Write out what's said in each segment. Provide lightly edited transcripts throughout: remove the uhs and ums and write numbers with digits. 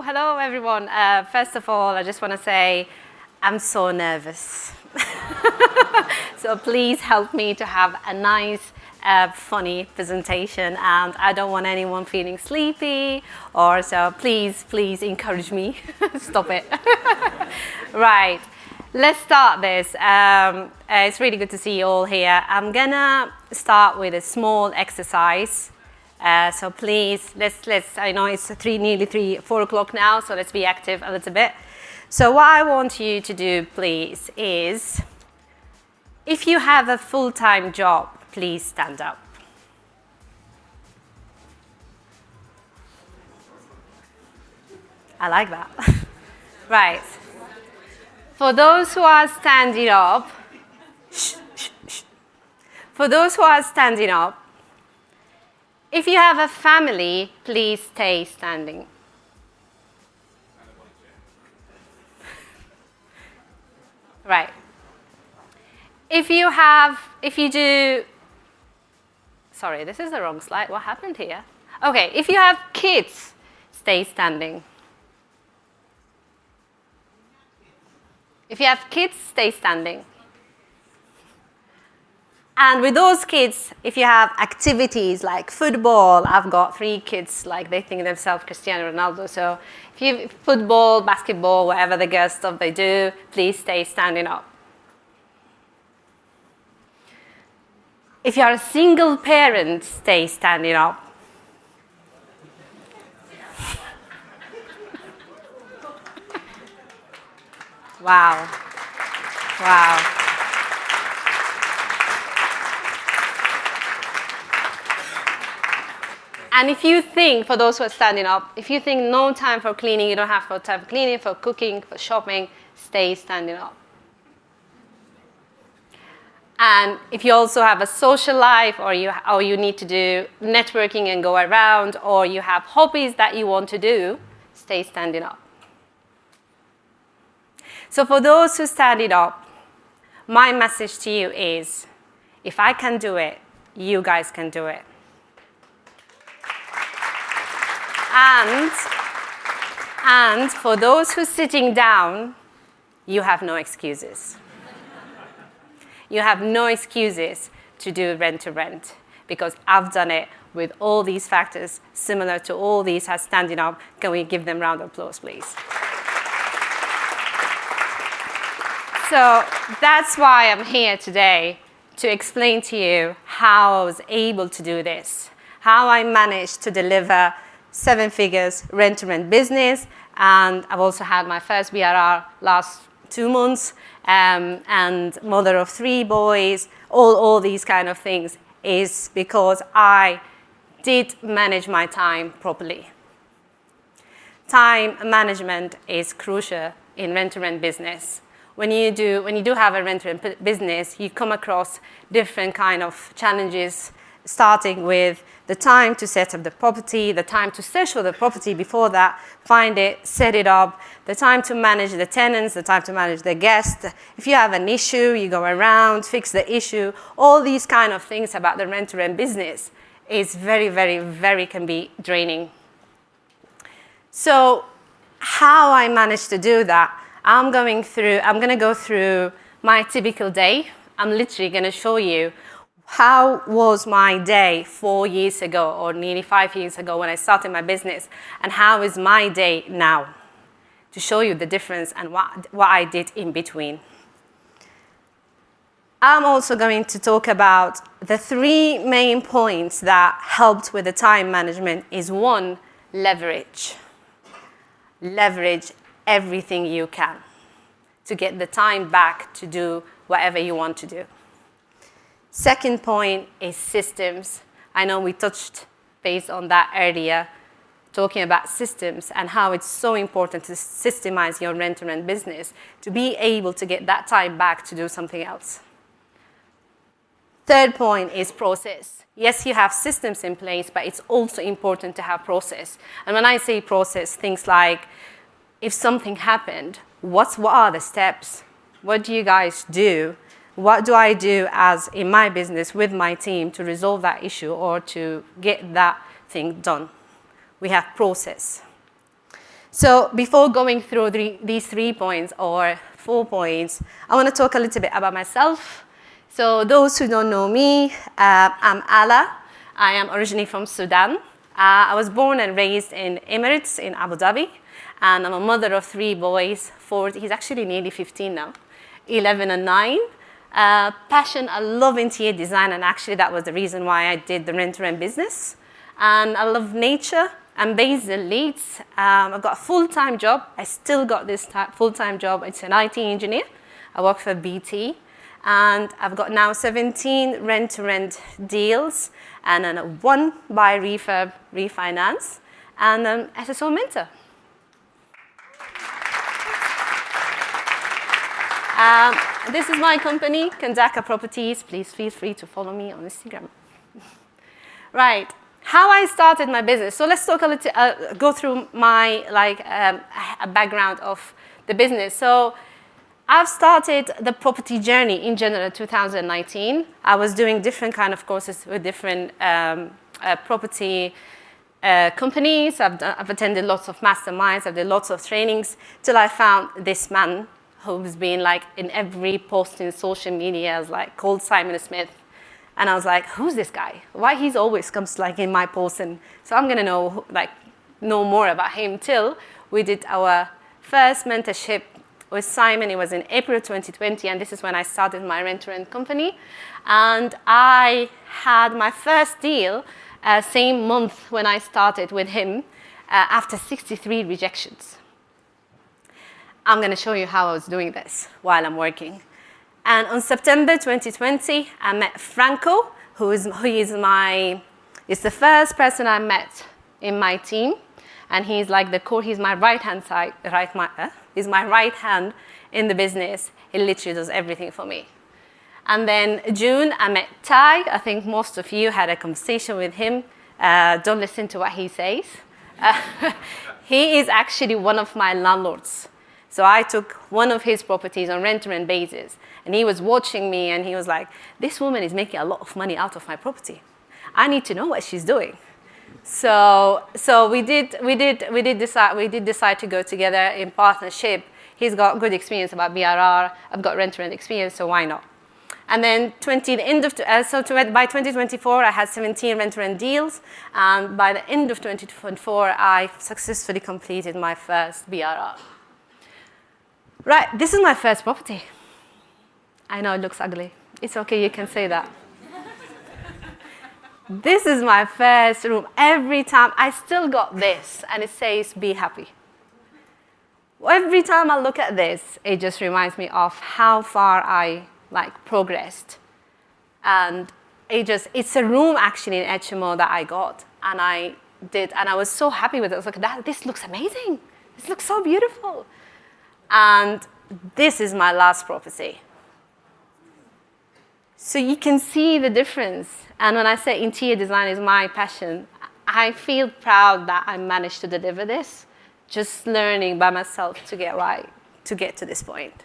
Hello everyone. First of all, I just want to say I'm so nervous. So please help me to have a nice, funny presentation, and I don't want anyone feeling sleepy or so. Please encourage me. Stop it. Right. Let's start this. It's really good to see you all here. I'm gonna start with a small exercise. So please, let's. I know it's nearly 4 o'clock now, so let's be active a little bit. So what I want you to do, please, is if you have a full-time job, please stand up. I like that. Right. For those who are standing up, for those who are standing up, if you have a family, please stay standing. Right. If you do, sorry, this is the wrong slide. What happened here? Okay, if you have kids, stay standing. If you have kids, stay standing. And with those kids, if you have activities like football, I've got 3 kids, like they think themselves Cristiano Ronaldo. So if you football, basketball, whatever the girl stuff they do, please stay standing up. If you are a single parent, stay standing up. Wow. Wow. And if you think, for those who are standing up, if you think no time for cleaning, you don't have no time for cleaning, for cooking, for shopping, stay standing up. And if you also have a social life, or you need to do networking and go around, or you have hobbies that you want to do, stay standing up. So for those who standing up, my message to you is, if I can do it, you guys can do it. And for those who are sitting down, you have no excuses. You have no excuses to do rent-to-rent, because I've done it with all these factors similar to all these as standing up. Can we give them a round of applause, please? So that's why I'm here today, to explain to you how I was able to do this, how I managed to deliver 7 figures rent-to-rent business, and I've also had my first BRR last 2 months, and mother of 3 boys. All these kind of things is because I did manage my time properly. Time management is crucial in rent-to-rent business. When you do have a rent-to-rent business, you come across different kind of challenges, starting with the time to set up the property, the time to search for the property before that, find it, set it up, the time to manage the tenants, the time to manage the guests. If you have an issue, you go around, fix the issue. All these kind of things about the rent-to-rent business is very can be draining. So how I managed to do that, I'm going to go through my typical day. I'm literally going to show you how was my day 4 years ago, or nearly 5 years ago when I started my business, and how is my day now, to show you the difference and what I did in between. I'm also going to talk about the 3 main points that helped with the time management. Is 1, leverage. Leverage everything you can to get the time back to do whatever you want to do. Second point is systems. I know we touched base on that earlier, talking about systems and how it's so important to systemize your rent-to-rent business to be able to get that time back to do something else. Third point is process. Yes, you have systems in place, but it's also important to have process. And when I say process, things like, if something happened, what are the steps? What do you guys do? What do I do as in my business with my team to resolve that issue or to get that thing done? We have process. So before going through these 3 points or 4 points, I want to talk a little bit about myself. So those who don't know me, I'm Alaa. I am originally from Sudan. I was born and raised in Emirates in Abu Dhabi, and I'm a mother of 3 boys. He's actually nearly 15 now, 11 and 9. Passion, I love interior design, and actually that was the reason why I did the rent-to-rent business. And I love nature. I'm based in Leeds. I've got a full-time job. I still got this full-time job. It's an IT engineer. I work for BT. And I've got now 17 rent-to-rent deals and then 1 buy refurb refinance and SSO mentor. This is my company, Kandaka Properties. Please feel free to follow me on Instagram. Right, how I started my business. So let's talk a little, go through my a background of the business. So I've started the property journey in general in 2019. I was doing different kind of courses with different property companies. I've attended lots of masterminds. I've done lots of trainings till I found this man who's been like in every post in social media, as like called Simon Smith. And I was like, who's this guy? Why he's always comes like in my post? And so I'm gonna know more about him till we did our first mentorship with Simon. It was in April 2020, and this is when I started my rent-to-rent company. And I had my first deal same month when I started with him after 63 rejections. I'm going to show you how I was doing this while I'm working. And on September 2020, I met Franco, who is the first person I met in my team. And he's like he's my right-hand side, he's my right hand in the business. He literally does everything for me. And then June, I met Ty. I think most of you had a conversation with him. Don't listen to what he says. He is actually one of my landlords. So I took one of his properties on rent-to-rent basis, and he was watching me, and he was like, this woman is making a lot of money out of my property. I need to know what she's doing. So we did decide to go together in partnership. He's got good experience about BRR. I've got rent-to-rent experience, so why not? And then by 2024, I had 17 rent-to-rent deals. And by the end of 2024, I successfully completed my first BRR. Right, this is my first property. I know it looks ugly. It's okay, you can say that. This is my first room. Every time, I still got this, and it says, be happy. Every time I look at this, it just reminds me of how far I progressed. And it's a room actually in HMO that I got, and I was so happy with it. I was like, this looks amazing. This looks so beautiful. And this is my last property. So you can see the difference. And when I say interior design is my passion, I feel proud that I managed to deliver this, just learning by myself to get to this point.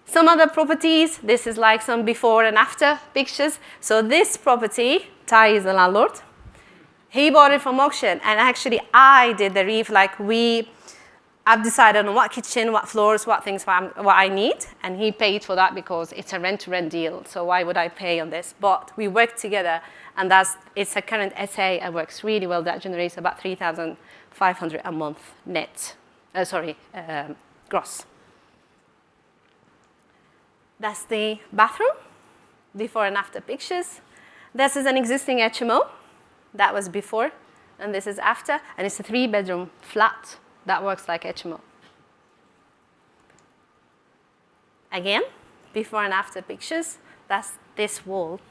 Some other properties, this is like some before and after pictures. So this property, Ty is the landlord. He bought it from auction, and actually I did the I've decided on what kitchen, what floors, what I need, and he paid for that because it's a rent-to-rent deal, so why would I pay on this? But we worked together, and it's a current SA and works really well. That generates about 3,500 a month net, gross. That's the bathroom, before and after pictures. This is an existing HMO. That was before, and this is after, and it's a 3-bedroom flat. That works like HMO. Again, before and after pictures, that's this wall.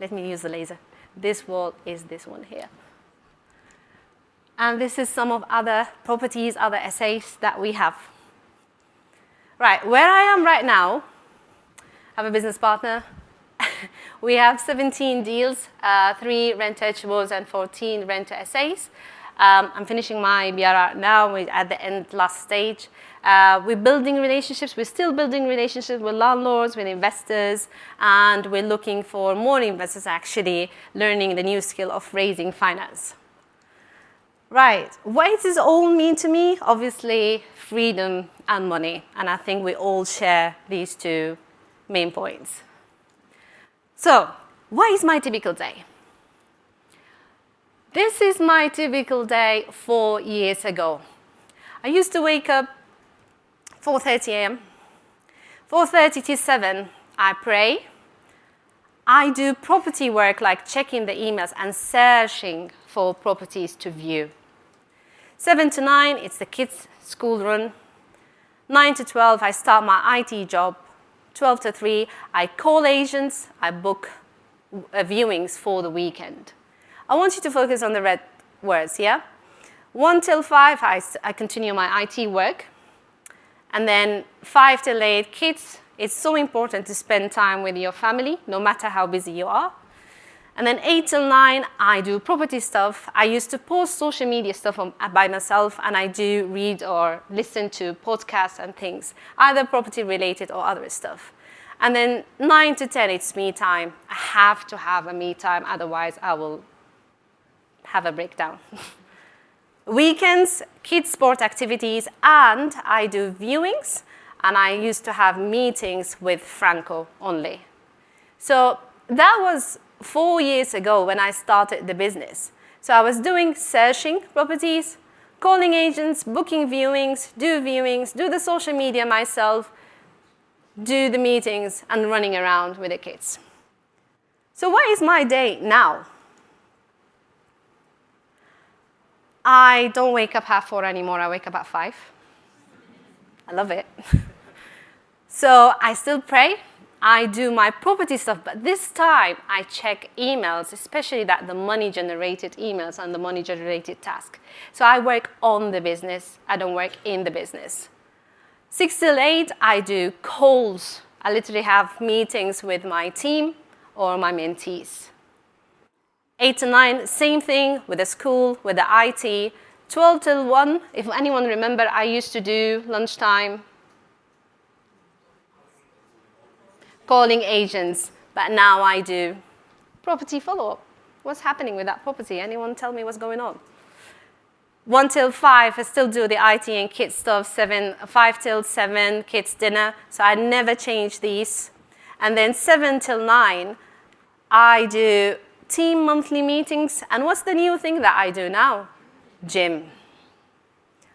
Let me use the laser. This wall is this one here. And this is some of other properties, other essays that we have. Right, where I am right now, I have a business partner. We have 17 deals, 3 rent HMOs and 14 rent essays. I'm finishing my BRR now. We're at the end, last stage. We're building relationships. We're still building relationships with landlords, with investors, and we're looking for more investors actually learning the new skill of raising finance. Right, what does this all mean to me? Obviously, freedom and money. And I think we all share these two main points. So, what is my typical day? This is my typical day 4 years ago. I used to wake up 4:30 a.m. 4:30 to 7, I pray. I do property work like checking the emails and searching for properties to view. 7 to 9, it's the kids' school run. 9 to 12, I start my IT job. 12 to 3, I call agents, I book viewings for the weekend. I want you to focus on the red words, yeah? 1 till 5, I continue my IT work. And then 5 till 8, kids, it's so important to spend time with your family, no matter how busy you are. And then 8 till 9, I do property stuff. I used to post social media stuff by myself, and I do read or listen to podcasts and things, either property related or other stuff. And then 9 to 10, it's me time. I have to have a me time, otherwise I will have a breakdown. Weekends, kids' sport activities, and I do viewings, and I used to have meetings with Franco only. So that was 4 years ago when I started the business. So I was doing searching properties, calling agents, booking viewings, do the social media myself, do the meetings, and running around with the kids. So what is my day now? I don't wake up 4:30 anymore, I wake up at 5. I love it. So I still pray. I do my property stuff, but this time I check emails, especially the money-generated emails and the money-generated task. So I work on the business, I don't work in the business. 6 till 8, I do calls. I literally have meetings with my team or my mentees. 8 to 9, same thing with the school, with the IT. 12 till 1, if anyone remember, I used to do lunchtime, calling agents, but now I do property follow-up. What's happening with that property? Anyone tell me what's going on? 1 till 5, I still do the IT and kids stuff. 5 till 7, kids dinner. So I never change these. And then 7 till 9, I do team monthly meetings. And what's the new thing that I do now? Gym.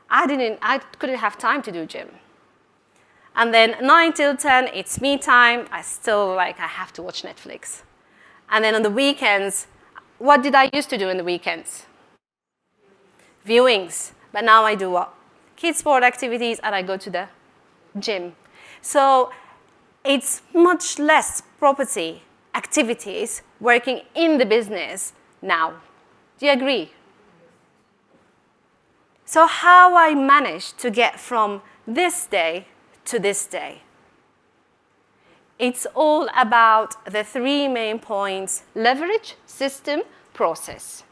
I couldn't have time to do gym. And then 9 till 10, it's me time. I have to watch Netflix. And then on the weekends, what did I used to do in the weekends? Viewings. But now I do what? Kids sport activities, and I go to the gym. So it's much less property activities working in the business now. Do you agree? So how I managed to get from this day to this day? It's all about the 3 main points: leverage, system, process.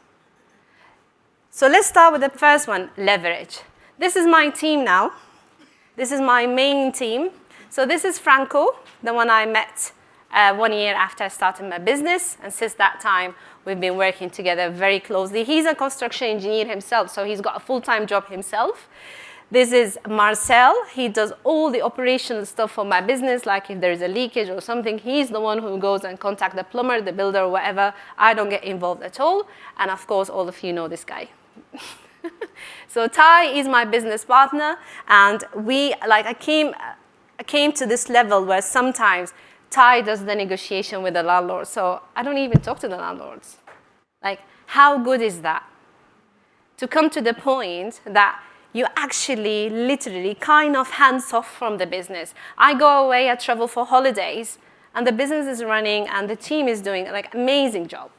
So let's start with the first one, leverage. This is my team now. This is my main team. So this is Franco, the one I met 1 year after I started my business. And since that time, we've been working together very closely. He's a construction engineer himself, so he's got a full-time job himself. This is Marcel. He does all the operational stuff for my business, like if there is a leakage or something, he's the one who goes and contacts the plumber, the builder, whatever. I don't get involved at all. And of course, all of you know this guy. So Ty is my business partner, and I came to this level where sometimes Ty does the negotiation with the landlord, so I don't even talk to the landlords. How good is that? To come to the point that you actually literally kind of hands off from the business. I go away, I travel for holidays, and the business is running, and the team is doing amazing job.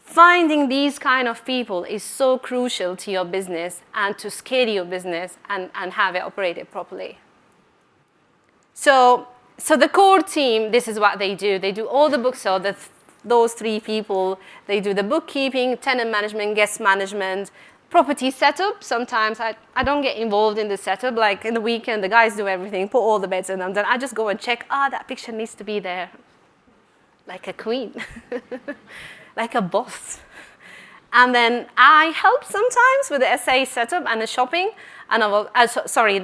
Finding these kind of people is so crucial to your business and to scale your business and have it operated properly. So the core team, this is what they do. They do all the books, so those 3 people, they do the bookkeeping, tenant management, guest management, property setup. Sometimes I don't get involved in the setup. Like in the weekend, the guys do everything, put all the beds in, and then I just go and check, that picture needs to be there. Like a queen. Like a boss. And then I help sometimes with the SA setup and the shopping. And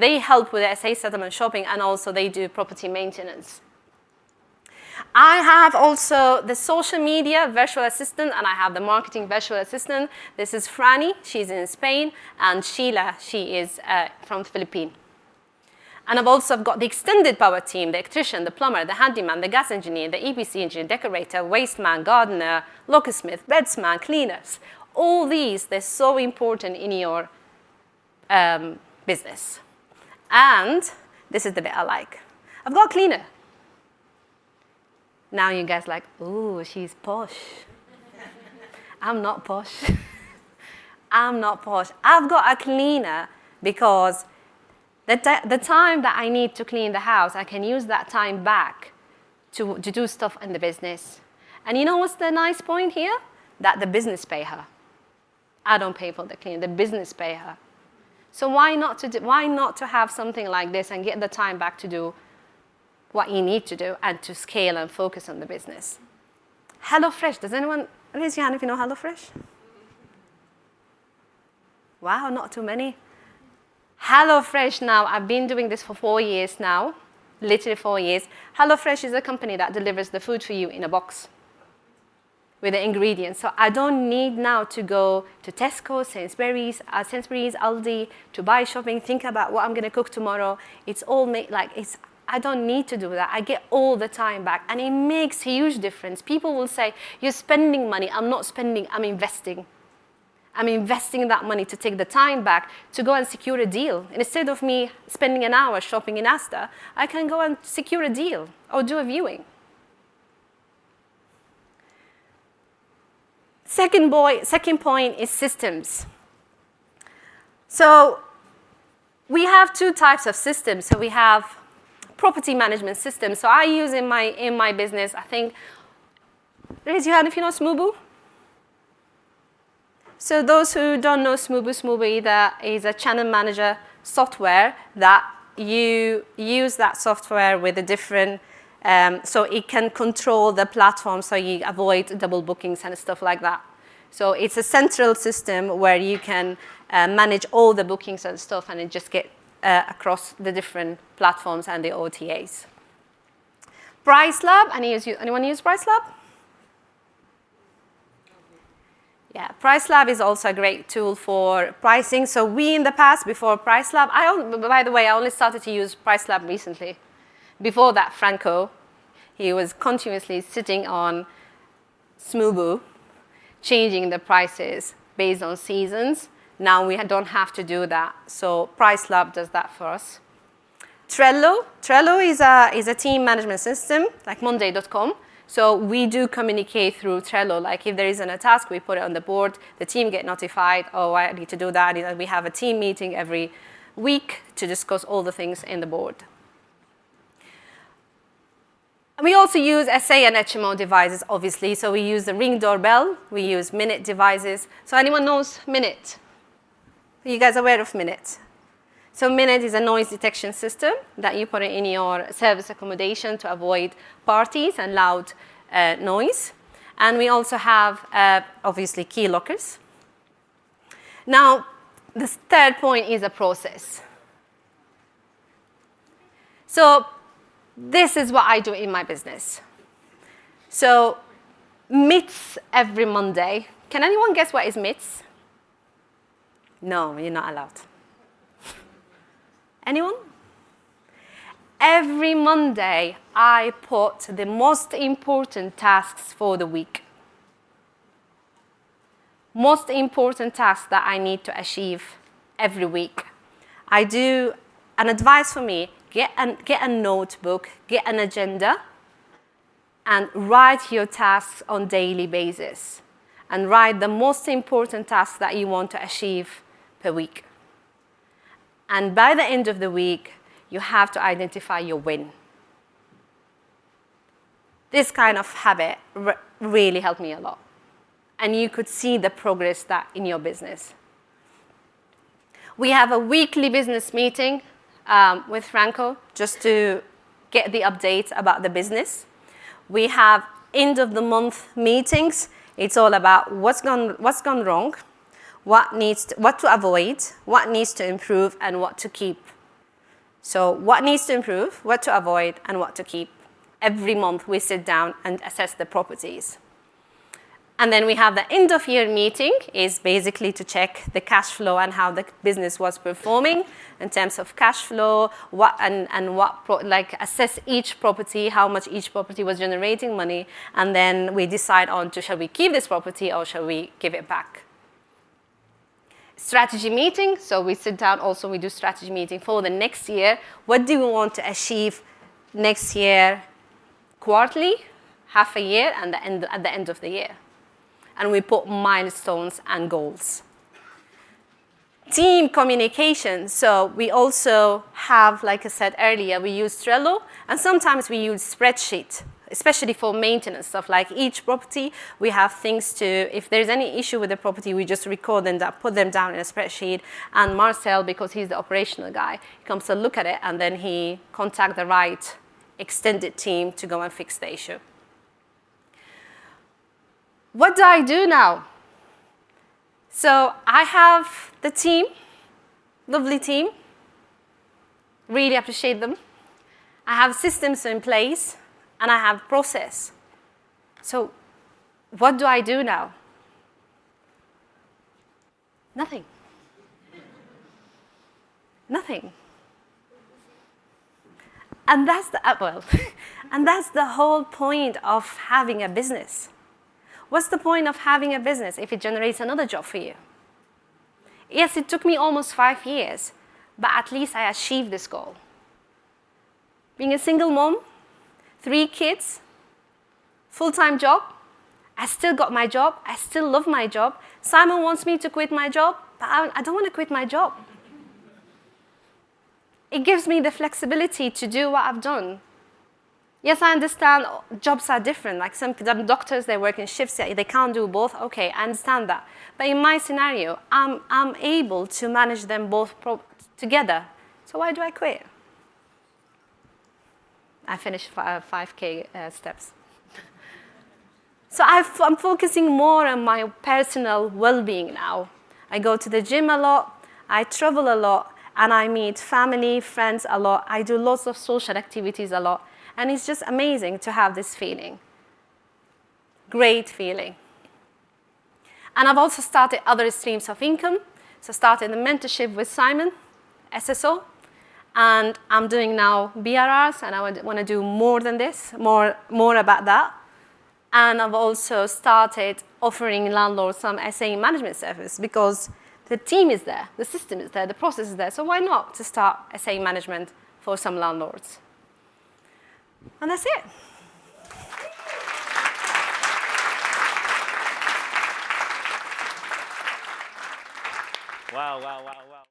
they help with the SA setup and shopping, and also they do property maintenance. I have also the social media virtual assistant, and I have the marketing virtual assistant. This is Franny, she's in Spain, and Sheila, she is from the Philippines. And I've also got the extended power team, the electrician, the plumber, the handyman, the gas engineer, the EPC engineer, decorator, wasteman, gardener, locksmith, bedesman, cleaners. All these, they're so important in your business. And this is the bit I like. I've got a cleaner. Now you guys are like, ooh, she's posh. I'm not posh. I'm not posh. I've got a cleaner because the time that I need to clean the house, I can use that time back to do stuff in the business. And you know what's the nice point here? That the business pay her. I don't pay for the cleaner, the business pay her. So why not to have something like this and get the time back to do what you need to do and to scale and focus on the business? HelloFresh, does anyone raise your hand if you know HelloFresh? Wow, not too many. HelloFresh now, I've been doing this for 4 years now, literally 4 years. HelloFresh is a company that delivers the food for you in a box with the ingredients. So I don't need now to go to Tesco, Sainsbury's, Aldi, to buy shopping, think about what I'm going to cook tomorrow. It's all made I don't need to do that. I get all the time back, and it makes a huge difference. People will say, you're spending money. I'm not spending, I'm investing. I'm investing that money to take the time back to go and secure a deal. And instead of me spending an hour shopping in Asda, I can go and secure a deal or do a viewing. Second point is systems. So we have two types of systems. So we have property management systems. So I use in my business, I think, raise your hand if you know Smoobu. So those who don't know Smoobu is a channel manager software that you use that software with a different, so it can control the platform so you avoid double bookings and stuff like that. So it's a central system where you can manage all the bookings and stuff, and it just get across the different platforms and the OTAs. PriceLab, anyone use PriceLab? Yeah, PriceLab is also a great tool for pricing. So we in the past, before PriceLab, by the way, I only started to use PriceLab recently. Before that, Franco, he was continuously sitting on Smoobu, changing the prices based on seasons. Now we don't have to do that. So PriceLab does that for us. Trello is a team management system, like Monday.com. So we do communicate through Trello. Like if there isn't a task, we put it on the board. The team get notified, oh, I need to do that. We have a team meeting every week to discuss all the things in the board. We also use SA and HMO devices, obviously. So we use the Ring doorbell. We use Minute devices. So anyone knows Minute? Are you guys aware of Minute? So Minute is a noise detection system that you put in your service accommodation to avoid parties and loud noise. And we also have, obviously, key lockers. Now, the third point is a process. So this is what I do in my business. So meets every Monday. Can anyone guess what is meets? No, you're not allowed. Anyone? Every Monday, I put the most important tasks for the week. Most important tasks that I need to achieve every week. I do an advice for me, get a notebook, get an agenda, and write your tasks on daily basis. And write the most important tasks that you want to achieve per week. And by the end of the week, you have to identify your win. This kind of habit really helped me a lot. And you could see the progress that in your business. We have a weekly business meeting with Franco just to get the updates about the business. We have end of the month meetings. It's all about what's gone wrong, what to avoid, what needs to improve, and what to keep. So what needs to improve, what to avoid, and what to keep. Every month we sit down and assess the properties. And then we have the end of year meeting, is basically to check the cash flow and how the business was performing in terms of cash flow, assess each property, how much each property was generating money, and then we decide on shall we keep this property or shall we give it back. Strategy meeting, so we sit down also, we do strategy meeting for the next year. What do we want to achieve next year, quarterly, half a year, and at the end of the year. And we put milestones and goals. Team communication. So we also have, like I said earlier, we use Trello, and sometimes we use spreadsheet, especially for maintenance stuff. Like each property, we have things to, if there's any issue with the property, we just record them, put them down in a spreadsheet. And Marcel, because he's the operational guy, he comes to look at it, and then he contacts the right extended team to go and fix the issue. What do I do now? So I have the team, lovely team, really appreciate them. I have systems in place, and I have process. So what do I do now? Nothing. Nothing. And that's and that's the whole point of having a business. What's the point of having a business if it generates another job for you? Yes, it took me almost 5 years, but at least I achieved this goal. Being a single mom, 3 kids, full-time job, I still got my job, I still love my job. Simon wants me to quit my job, but I don't want to quit my job. It gives me the flexibility to do what I've done. Yes, I understand jobs are different. Like some doctors, they work in shifts, they can't do both. Okay, I understand that. But in my scenario, I'm able to manage them both together. So why do I quit? I finished 5K steps. So I'm focusing more on my personal well-being now. I go to the gym a lot, I travel a lot, and I meet family, friends a lot. I do lots of social activities a lot. And it's just amazing to have this feeling. Great feeling. And I've also started other streams of income. So I started a mentorship with Simon, SSO. And I'm doing now BRRs, and I want to do more than this, more about that. And I've also started offering landlords some SA management service because the team is there, the system is there, the process is there. So why not to start SA management for some landlords? And that's it. Wow, wow, wow, wow.